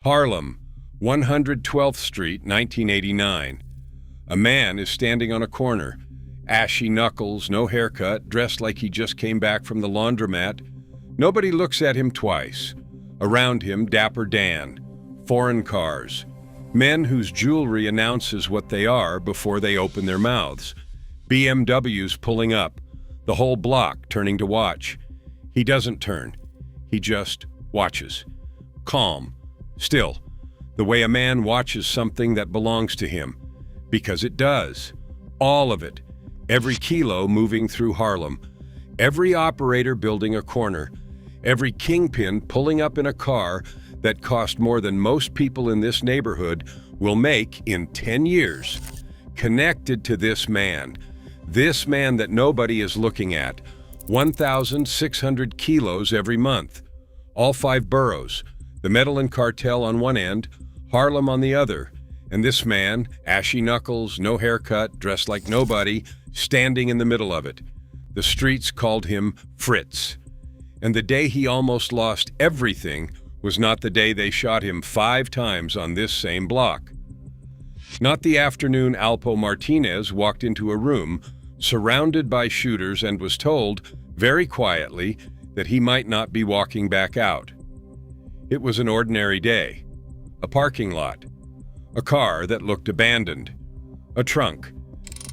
Harlem, 112th Street, 1989. A man is standing on a corner, ashy knuckles, no haircut, dressed like he just came back from the laundromat. Nobody looks at him twice. Around him, Dapper Dan, foreign cars, men whose jewelry announces what they are before they open their mouths, BMWs pulling up, the whole block turning to watch. He doesn't turn. He just watches. Calm. Still. The way a man watches something that belongs to him. Because it does. All of it. Every kilo moving through Harlem. Every operator building a corner. Every kingpin pulling up in a car that cost more than most people in this neighborhood will make in 10 years. Connected to this man that nobody is looking at. 1,600 kilos every month. All 5 boroughs. The Medellin cartel on one end, Harlem on the other, and this man, ashy knuckles, no haircut, dressed like nobody, standing in the middle of it. The streets called him Fritz. And the day he almost lost everything was not the day they shot him 5 times on this same block. Not the afternoon Alpo Martinez walked into a room surrounded by shooters and was told, very quietly, that he might not be walking back out. It was an ordinary day. A parking lot. A car that looked abandoned. A trunk.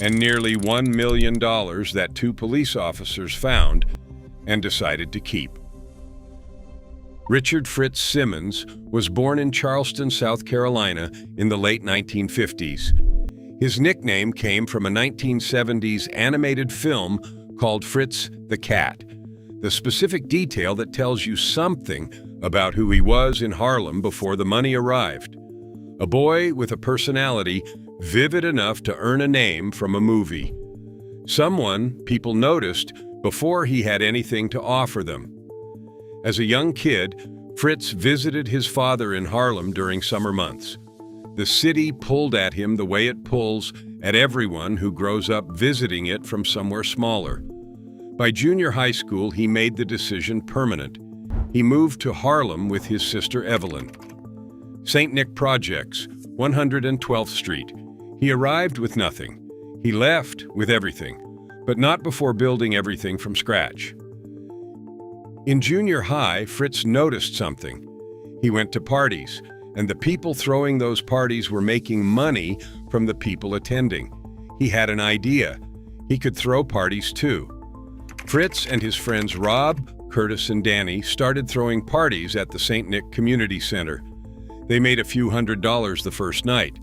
And nearly $1 million that 2 police officers found and decided to keep. Richard Fritz Simmons was born in Charleston, South Carolina in the late 1950s. His nickname came from a 1970s animated film called Fritz the Cat, the specific detail that tells you something about who he was in Harlem before the money arrived. A boy with a personality vivid enough to earn a name from a movie. Someone people noticed before he had anything to offer them. As a young kid, Fritz visited his father in Harlem during summer months. The city pulled at him the way it pulls at everyone who grows up visiting it from somewhere smaller. By junior high school, he made the decision permanent. He moved to Harlem with his sister Evelyn. St. Nick Projects, 112th Street. He arrived with nothing. He left with everything, but not before building everything from scratch. In junior high, Fritz noticed something. He went to parties, and the people throwing those parties were making money from the people attending. He had an idea. He could throw parties too. Fritz and his friends Rob, Curtis, and Danny started throwing parties at the St. Nick Community Center. They made a few $100s the first night.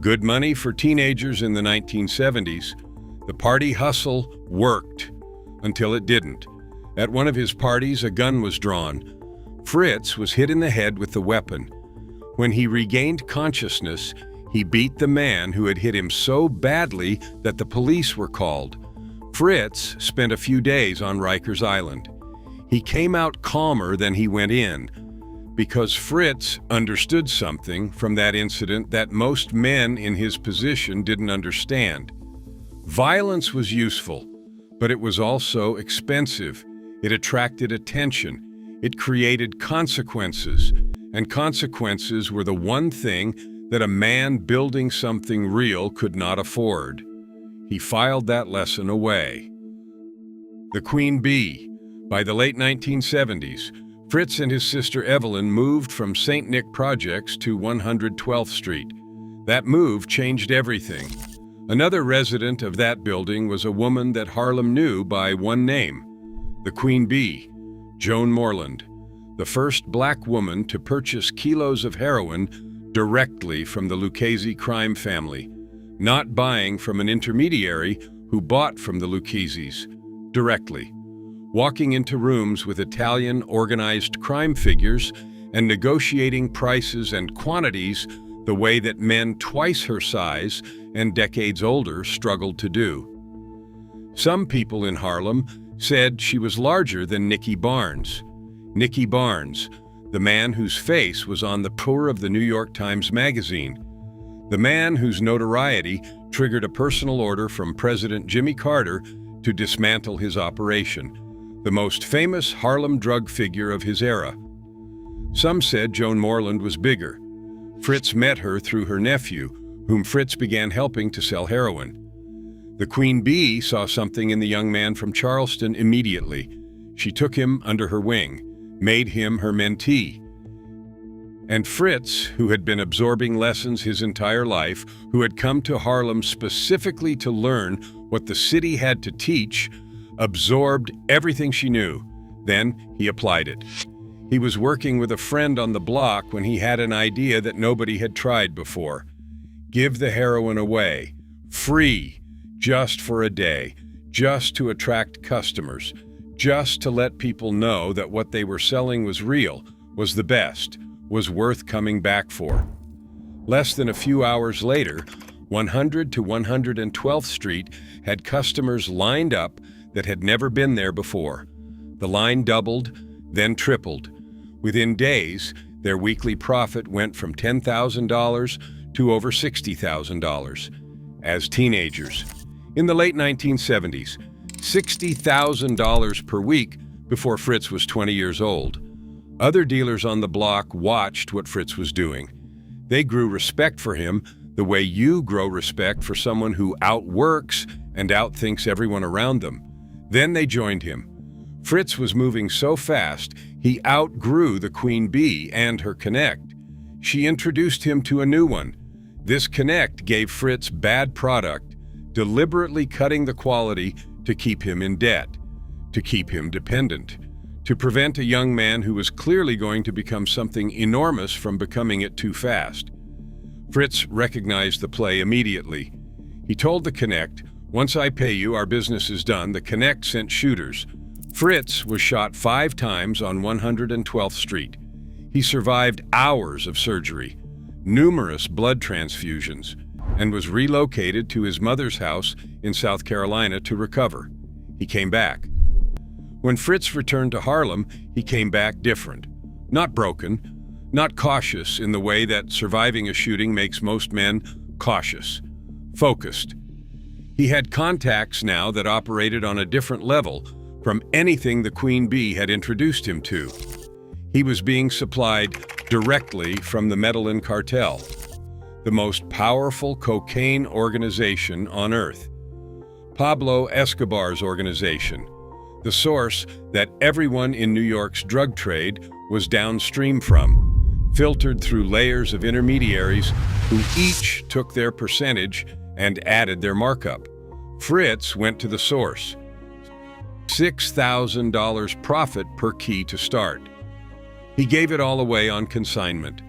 Good money for teenagers in the 1970s. The party hustle worked until it didn't. At one of his parties, a gun was drawn. Fritz was hit in the head with the weapon. When he regained consciousness, he beat the man who had hit him so badly that the police were called. Fritz spent a few days on Rikers Island. He came out calmer than he went in, because Fritz understood something from that incident that most men in his position didn't understand. Violence was useful, but it was also expensive. It attracted attention. It created consequences, and consequences were the one thing that a man building something real could not afford. He filed that lesson away. The Queen Bee. By the late 1970s, Fritz and his sister Evelyn moved from St. Nick Projects to 112th Street. That move changed everything. Another resident of that building was a woman that Harlem knew by one name, the Queen Bee, Joan Moreland, the first black woman to purchase kilos of heroin directly from the Lucchese crime family, not buying from an intermediary who bought from the Lucchese's directly. Walking into rooms with Italian organized crime figures and negotiating prices and quantities the way that men twice her size and decades older struggled to do. Some people in Harlem said she was larger than Nicky Barnes. Nicky Barnes, the man whose face was on the cover of the New York Times Magazine. The man whose notoriety triggered a personal order from President Jimmy Carter to dismantle his operation. The most famous Harlem drug figure of his era. Some said Joan Moreland was bigger. Fritz met her through her nephew, whom Fritz began helping to sell heroin. The Queen Bee saw something in the young man from Charleston immediately. She took him under her wing, made him her mentee. And Fritz, who had been absorbing lessons his entire life, who had come to Harlem specifically to learn what the city had to teach, absorbed everything she knew. Then he applied it. He was working with a friend on the block when he had an idea that nobody had tried before. Give the heroin away, free, just for a day, just to attract customers, just to let people know that what they were selling was real, was the best, was worth coming back for. Less than a few hours later, 100 to 112th Street had customers lined up that had never been there before. The line doubled, then tripled. Within days, their weekly profit went from $10,000 to over $60,000. As teenagers, in the late 1970s, $60,000 per week before Fritz was 20 years old. Other dealers on the block watched what Fritz was doing. They grew respect for him the way you grow respect for someone who outworks and outthinks everyone around them. Then they joined him. Fritz was moving so fast, he outgrew the Queen Bee and her Connect. She introduced him to a new one. This Connect gave Fritz bad product, deliberately cutting the quality to keep him in debt, to keep him dependent, to prevent a young man who was clearly going to become something enormous from becoming it too fast. Fritz recognized the play immediately. He told the Connect, "Once I pay you, our business is done." The Connect sent shooters. Fritz was shot 5 times on 112th Street. He survived hours of surgery, numerous blood transfusions, and was relocated to his mother's house in South Carolina to recover. He came back. When Fritz returned to Harlem, he came back different. Not broken, not cautious in the way that surviving a shooting makes most men cautious, focused. He had contacts now that operated on a different level from anything the Queen Bee had introduced him to. He was being supplied directly from the Medellin cartel, the most powerful cocaine organization on earth. Pablo Escobar's organization, the source that everyone in New York's drug trade was downstream from, filtered through layers of intermediaries who each took their percentage and added their markup. Fritz went to the source. $6,000 profit per key to start. He gave it all away on consignment,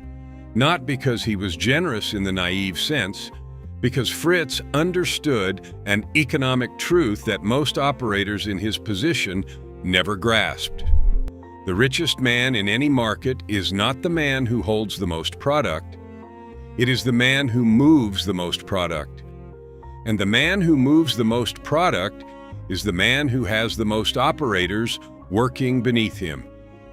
not because he was generous in the naive sense, because Fritz understood an economic truth that most operators in his position never grasped. The richest man in any market is not the man who holds the most product. It is the man who moves the most product. And the man who moves the most product is the man who has the most operators working beneath him,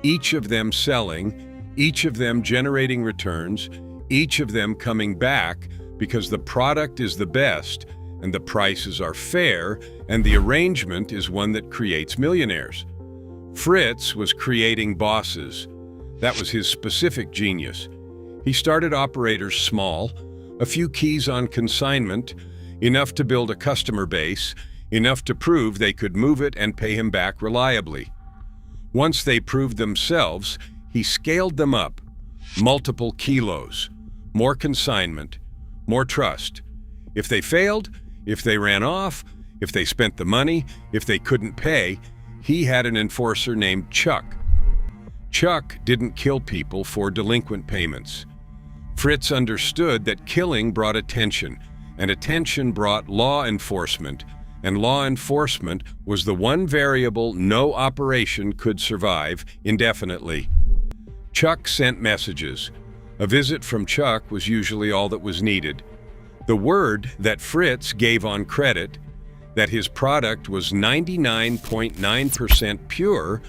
each of them selling, each of them generating returns, each of them coming back because the product is the best and the prices are fair and the arrangement is one that creates millionaires. Fritz was creating bosses. That was his specific genius. He started operators small, a few keys on consignment, enough to build a customer base, enough to prove they could move it and pay him back reliably. Once they proved themselves, he scaled them up. Multiple kilos, more consignment, more trust. If they failed, if they ran off, if they spent the money, if they couldn't pay, he had an enforcer named Chuck. Chuck didn't kill people for delinquent payments. Fritz understood that killing brought attention, and attention brought law enforcement, and law enforcement was the one variable no operation could survive indefinitely. Chuck sent messages. A visit from Chuck was usually all that was needed. The word that Fritz gave on credit, that his product was 99.9% pure,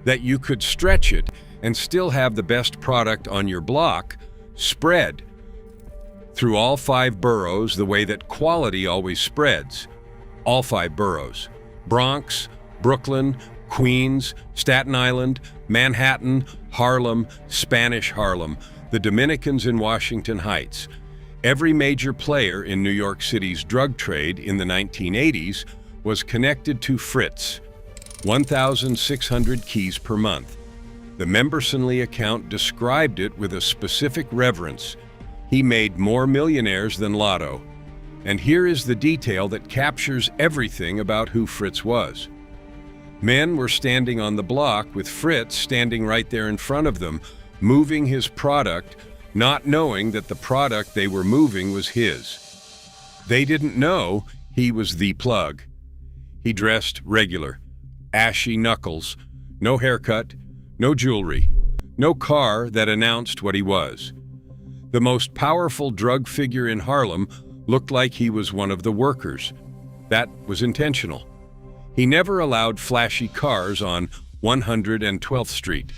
that you could stretch it and still have the best product on your block, spread through all 5 boroughs the way that quality always spreads. All 5 boroughs: Bronx, Brooklyn, Queens, Staten Island, Manhattan, Harlem, Spanish Harlem. The Dominicans in Washington Heights. Every major player in New York City's drug trade in the 1980s was connected to Fritz, 1,600 keys per month. The Membersonly account described it with a specific reverence. He made more millionaires than Lotto. And here is the detail that captures everything about who Fritz was. Men were standing on the block with Fritz standing right there in front of them, moving his product, not knowing that the product they were moving was his. They didn't know he was the plug. He dressed regular, ashy knuckles, no haircut, no jewelry, no car that announced what he was. The most powerful drug figure in Harlem looked like he was one of the workers. That was intentional. He never allowed flashy cars on 112th Street.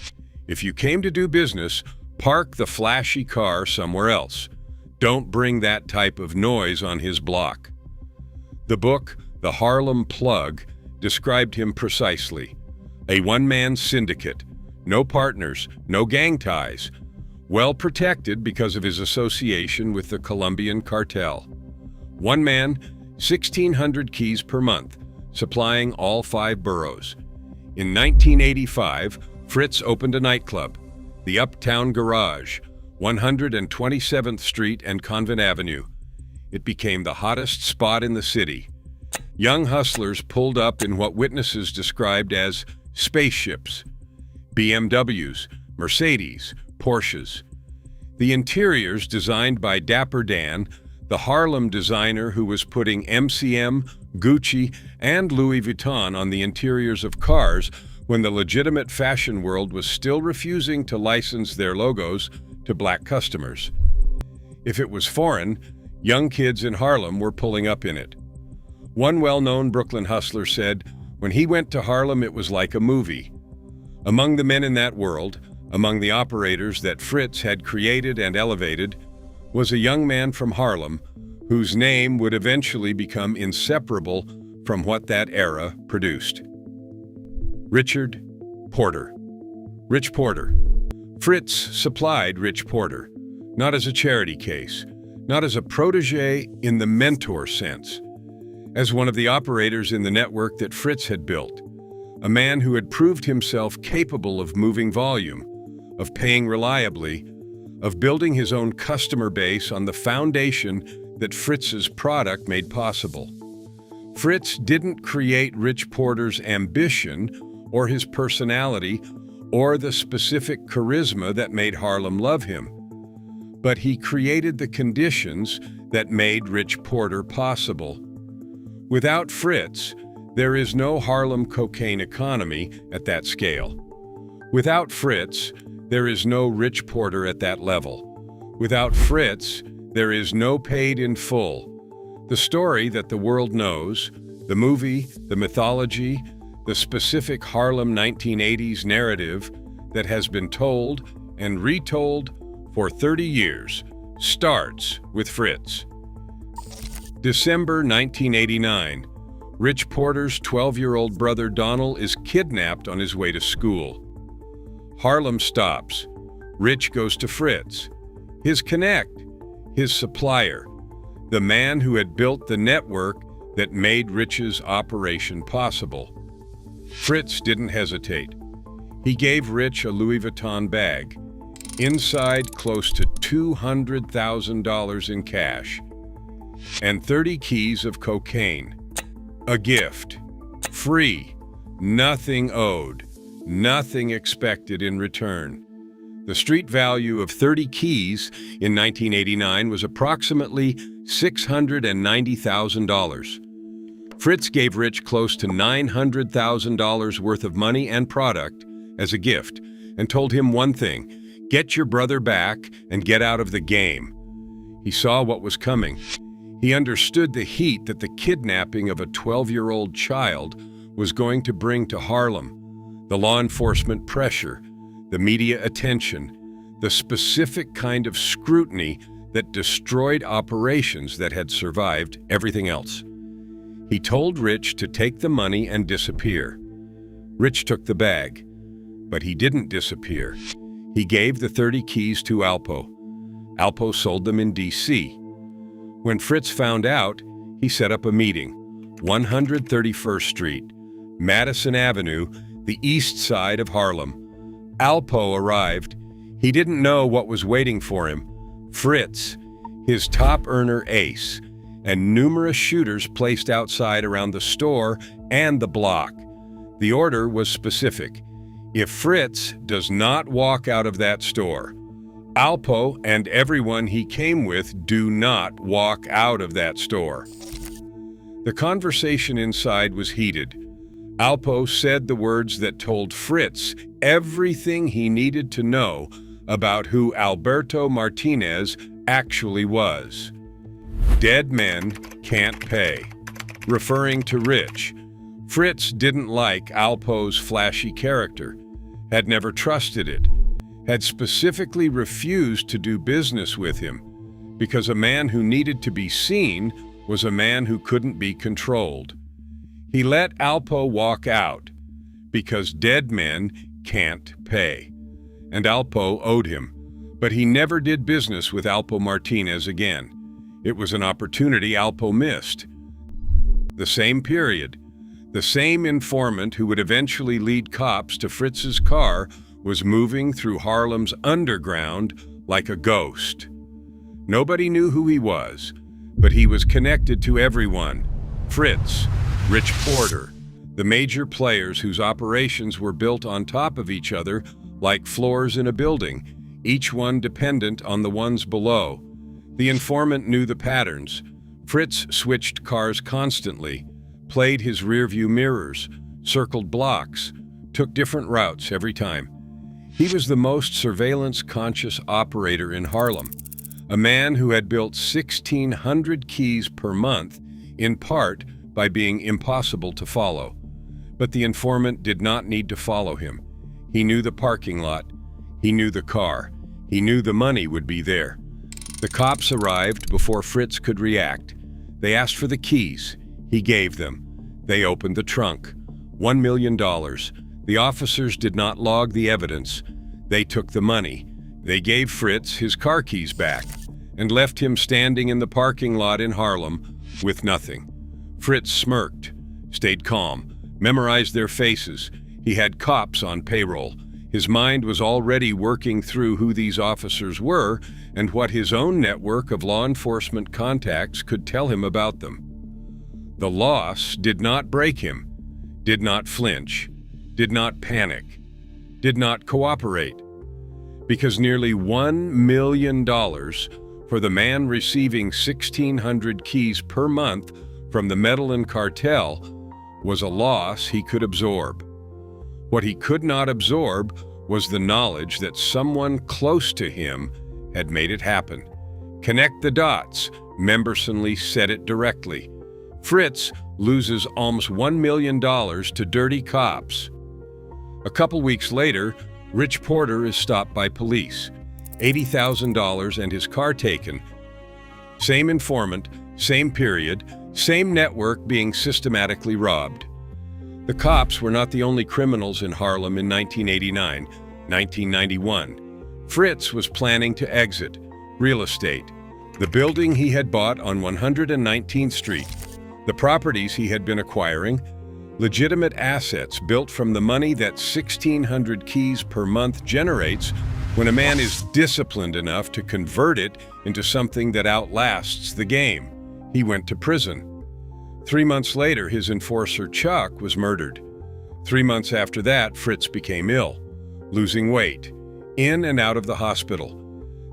If you came to do business, park the flashy car somewhere else. Don't bring that type of noise on his block. The book, The Harlem Plug, described him precisely. A one-man syndicate, no partners, no gang ties, well protected because of his association with the Colombian cartel. One man, 1,600 keys per month, supplying all 5 boroughs. In 1985, Fritz opened a nightclub, the Uptown Garage, 127th Street and Convent Avenue. It became the hottest spot in the city. Young hustlers pulled up in what witnesses described as spaceships, BMWs, Mercedes, Porsches. The interiors, designed by Dapper Dan, the Harlem designer who was putting MCM, Gucci, and Louis Vuitton on the interiors of cars when the legitimate fashion world was still refusing to license their logos to black customers. If it was foreign, young kids in Harlem were pulling up in it. One well-known Brooklyn hustler said, when he went to Harlem, it was like a movie. Among the men in that world, among the operators that Fritz had created and elevated, was a young man from Harlem whose name would eventually become inseparable from what that era produced. Richard Porter. Rich Porter. Fritz supplied Rich Porter, not as a charity case, not as a protege in the mentor sense, as one of the operators in the network that Fritz had built, a man who had proved himself capable of moving volume, of paying reliably, of building his own customer base on the foundation that Fritz's product made possible. Fritz didn't create Rich Porter's ambition or his personality or the specific charisma that made Harlem love him, but he created the conditions that made Rich Porter possible. Without Fritz, there is no Harlem cocaine economy at that scale. Without Fritz, there is no Rich Porter at that level. Without Fritz, there is no Paid in Full. The story that the world knows, the movie, the mythology, the specific Harlem 1980s narrative that has been told and retold for 30 years, starts with Fritz. December 1989. Rich Porter's 12-year-old brother Donald is kidnapped on his way to school. Harlem stops. Rich goes to Fritz, his connect, his supplier, the man who had built the network that made Rich's operation possible. Fritz didn't hesitate. He gave Rich a Louis Vuitton bag, inside close to $200,000 in cash, and 30 keys of cocaine. A gift. Free. Nothing owed. Nothing expected in return. The street value of 30 keys in 1989 was approximately $690,000. Fritz gave Rich close to $900,000 worth of money and product as a gift and told him one thing: get your brother back and get out of the game. He saw what was coming. He understood the heat that the kidnapping of a 12-year-old child was going to bring to Harlem. The law enforcement pressure, the media attention, the specific kind of scrutiny that destroyed operations that had survived everything else. He told Rich to take the money and disappear. Rich took the bag, but he didn't disappear. He gave the 30 keys to Alpo. Alpo sold them in D.C. When Fritz found out, he set up a meeting. 131st Street, Madison Avenue, the east side of Harlem. Alpo arrived. He didn't know what was waiting for him. Fritz, his top earner ace, and numerous shooters placed outside around the store and the block. The order was specific. If Fritz does not walk out of that store, Alpo and everyone he came with do not walk out of that store. The conversation inside was heated. Alpo said the words that told Fritz everything he needed to know about who Alberto Martinez actually was. Dead men can't pay, referring to Rich. Fritz didn't like Alpo's flashy character, had never trusted it, had specifically refused to do business with him, because a man who needed to be seen was a man who couldn't be controlled. He let Alpo walk out because dead men can't pay, and Alpo owed him. But he never did business with Alpo Martinez again. It was an opportunity Alpo missed. The same period, the same informant who would eventually lead cops to Fritz's car was moving through Harlem's underground like a ghost. Nobody knew who he was, but he was connected to everyone. Fritz, Rich Porter, the major players whose operations were built on top of each other like floors in a building, each one dependent on the ones below. The informant knew the patterns. Fritz switched cars constantly, played his rearview mirrors, circled blocks, took different routes every time. He was the most surveillance-conscious operator in Harlem, a man who had built 1,600 keys per month, in part by being impossible to follow. But the informant did not need to follow him. He knew the parking lot. He knew the car. He knew the money would be there. The cops arrived before Fritz could react. They asked for the keys. He gave them. They opened the trunk. $1 million. The officers did not log the evidence. They took the money. They gave Fritz his car keys back and left him standing in the parking lot in Harlem with nothing. Fritz smirked, stayed calm, memorized their faces. He had cops on payroll. His mind was already working through who these officers were and what his own network of law enforcement contacts could tell him about them. The loss did not break him, did not flinch, did not panic, did not cooperate, because nearly $1 million for the man receiving 1,600 keys per month from the Medellin cartel was a loss he could absorb. What he could not absorb was the knowledge that someone close to him had made it happen. Connect the dots, Membersonly said it directly. Fritz loses almost $1 million to dirty cops. A couple weeks later, Rich Porter is stopped by police. $80,000 and his car taken. Same informant, same period, same network being systematically robbed. The cops were not the only criminals in Harlem in 1989, 1991. Fritz was planning to exit. Real estate. The building he had bought on 119th Street. The properties he had been acquiring. Legitimate assets built from the money that 1,600 keys per month generates when a man is disciplined enough to convert it into something that outlasts the game. He went to prison. 3 months later, his enforcer Chuck was murdered. 3 months after that, Fritz became ill, losing weight, in and out of the hospital.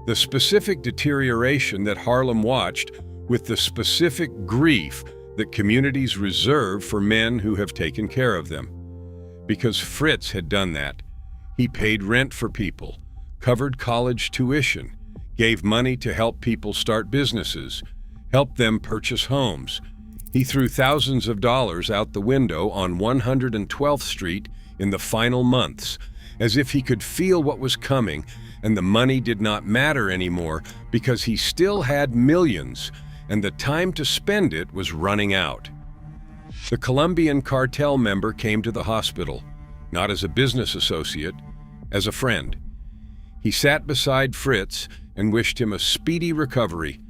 The specific deterioration that Harlem watched with the specific grief that communities reserve for men who have taken care of them. Because Fritz had done that. He paid rent for people, covered college tuition, gave money to help people start businesses, helped them purchase homes. He threw thousands of dollars out the window on 112th Street in the final months, as if he could feel what was coming, and the money did not matter anymore because he still had millions, and the time to spend it was running out. The Colombian cartel member came to the hospital, not as a business associate, as a friend. He sat beside Fritz and wished him a speedy recovery.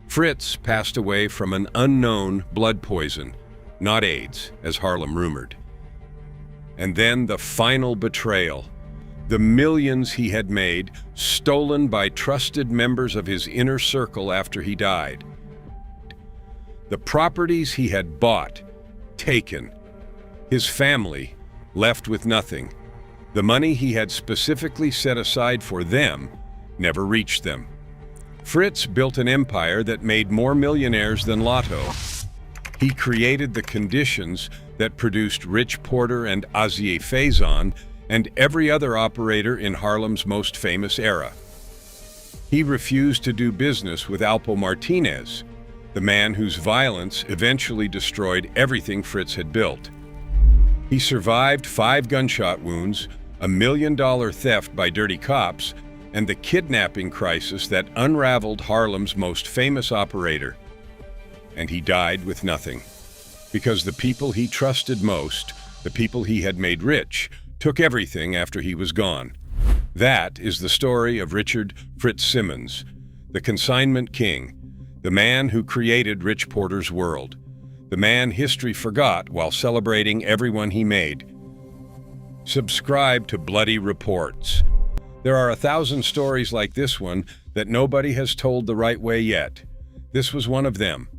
Fritz passed away from an unknown blood poison, not AIDS, as Harlem rumored. And then the final betrayal. The millions he had made, stolen by trusted members of his inner circle after he died. The properties he had bought, taken. His family, left with nothing. The money he had specifically set aside for them never reached them. Fritz built an empire that made more millionaires than Lotto. He created the conditions that produced Rich Porter and AZ Faison and every other operator in Harlem's most famous era. He refused to do business with Alpo Martinez, the man whose violence eventually destroyed everything Fritz had built. He survived 5 gunshot wounds, a $1 million theft by dirty cops, and the kidnapping crisis that unraveled Harlem's most famous operator. And he died with nothing. Because the people he trusted most, the people he had made rich, took everything after he was gone. That is the story of Richard Fritz Simmons, the consignment king, the man who created Rich Porter's world, the man history forgot while celebrating everyone he made. Subscribe to Bloody Reports. There are 1,000 stories like this one that nobody has told the right way yet. This was one of them.